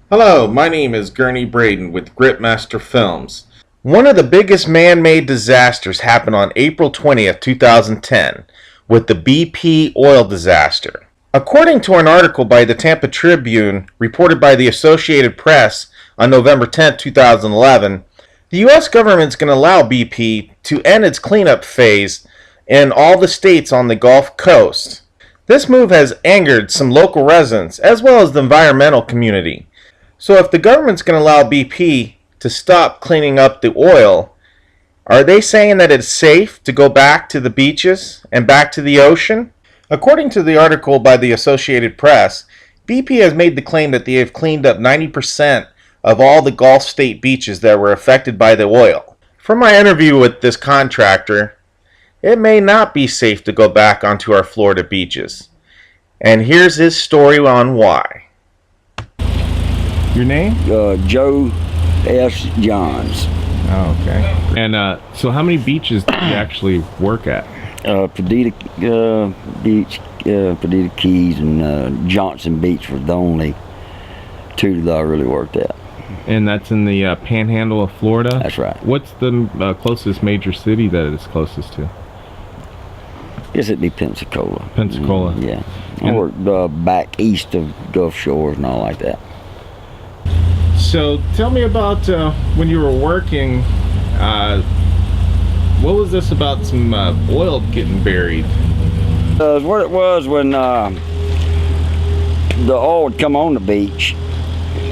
Hello, my name is Gurnee Braden with Gripmaster Films. One of the biggest man-made disasters happened on April 20th, 2010, with the BP oil disaster. According to an article by the Tampa Tribune reported by the Associated Press on November 10th, 2011, the U.S. government is going to allow BP to end its cleanup phase in all the states on the Gulf Coast. This move has angered some local residents as well as the environmental community. So if the government's going to allow BP to stop cleaning up the oil, are they saying that it's safe to go back to the beaches and back to the ocean? According to the article by the Associated Press, BP has made the claim that they have cleaned up 90% of all the Gulf state beaches that were affected by the oil. From my interview with this contractor, it may not be safe to go back onto our Florida beaches. And here's his story on why. Your name? Joe S. Johns. Oh, okay. And so how many beaches do you actually work at? Perdita Beach, Perdita Keys, and Johnson Beach were the only two that I really worked at. And that's in the panhandle of Florida? That's right. What's the closest major city that it's closest to? Guess it'd be Pensacola. Pensacola. Yeah. I worked back east of Gulf Shores and all like that. So tell me about when you were working, what was this about some oil getting buried? What it was when the oil would come on the beach,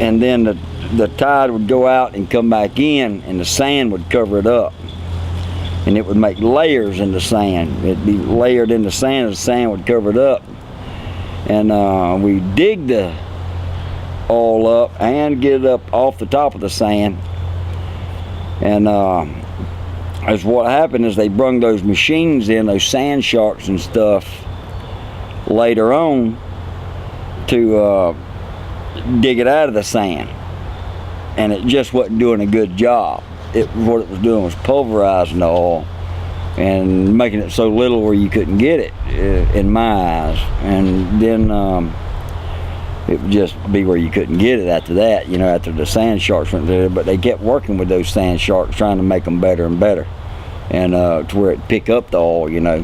and then the tide would go out and come back in, and the sand would cover it up. And it would make layers in the sand. It'd be layered in the sand would cover it up. And we dig the oil up and get it up off the top of the sand. And as what happened is they brung those machines in, those sand sharks and stuff, later on to dig it out of the sand. And it just wasn't doing a good job. What it was doing was pulverizing the oil and making it so little where you couldn't get it, in my eyes. And then it would just be where you couldn't get it after that, you know, after the sand sharks went there. But they kept working with those sand sharks, trying to make them better and better, and to where it pick up the oil, you know,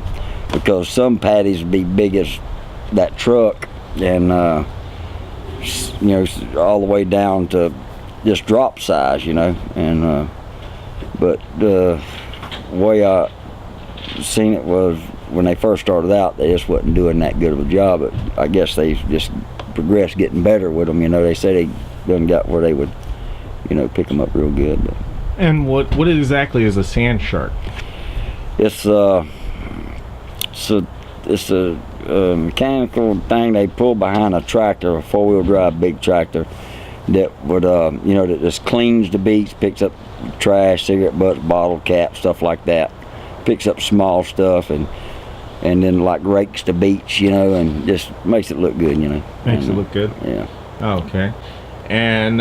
because some patties would be big as that truck, and you know, all the way down to just drop size, you know. And but the way I seen it was when they first started out, they just wasn't doing that good of a job. But I guess they just progressed getting better with them, you know. They said they done got where they would, you know, pick them up real good. But. And what exactly is a sand shark? It's a mechanical thing they pull behind a tractor, a four-wheel drive big tractor, that would you know, that just cleans the beach, picks up trash, cigarette butts, bottle caps, stuff like that, picks up small stuff, and then like rakes the beach, you know, and just makes it look good, you know. Makes it look good? Yeah. Oh, okay. And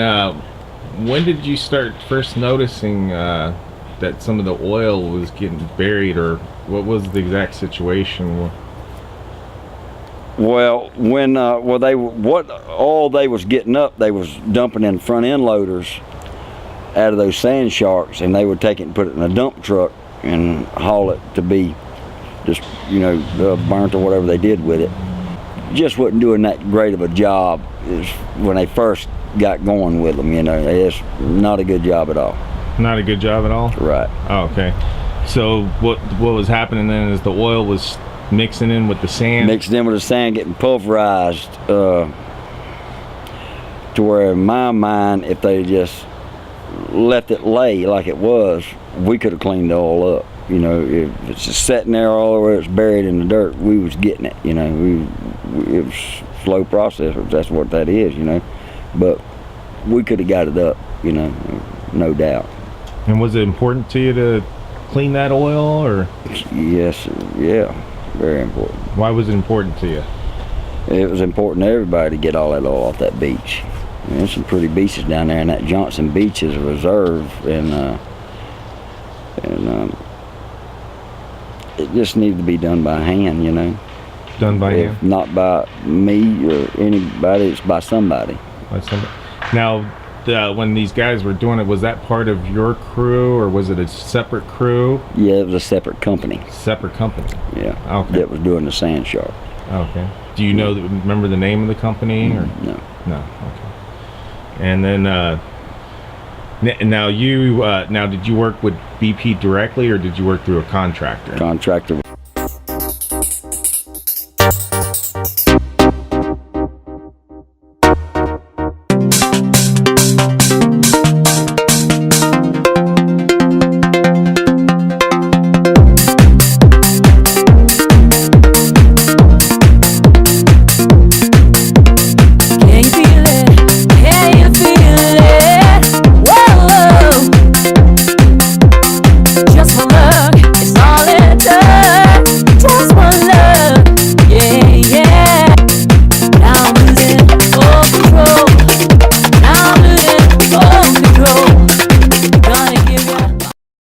when did you start first noticing that some of the oil was getting buried, or what was the exact situation? Well, when what all they was getting up, they was dumping in front end loaders out of those sand sharks, and they would take it and put it in a dump truck and haul it to be just, you know, burnt or whatever they did with it. Just wasn't doing that great of a job as when they first got going with them, you know. It's not a good job at all. Not a good job at all? Right. Oh, okay. So what was happening then is the oil was mixing in with the sand? Mixing in with the sand, getting pulverized, to where in my mind, if they just left it lay like it was, we could have cleaned the oil up. You know, if it's just sitting there all over, it's buried in the dirt, we was getting it, you know. It was a slow process, that's what that is, you know. But we could have got it up, you know, no doubt. And was it important to you to clean that oil, or? Yes, yeah, very important. Why was it important to you? It was important to everybody to get all that oil off that beach. There's some pretty beaches down there, and that Johnson Beach is a reserve, and it just needs to be done by hand, you know. Done by hand? Not by me or anybody, it's by somebody. By somebody. Now, when these guys were doing it, was that part of your crew, or was it a separate crew? Yeah, it was a separate company. Separate company. Yeah. Okay. That was doing the sand shark. Okay. Do you know? Remember the name of the company? Or? No. No. Okay. And then now did you work with BP directly, or did you work through a contractor? Contractor.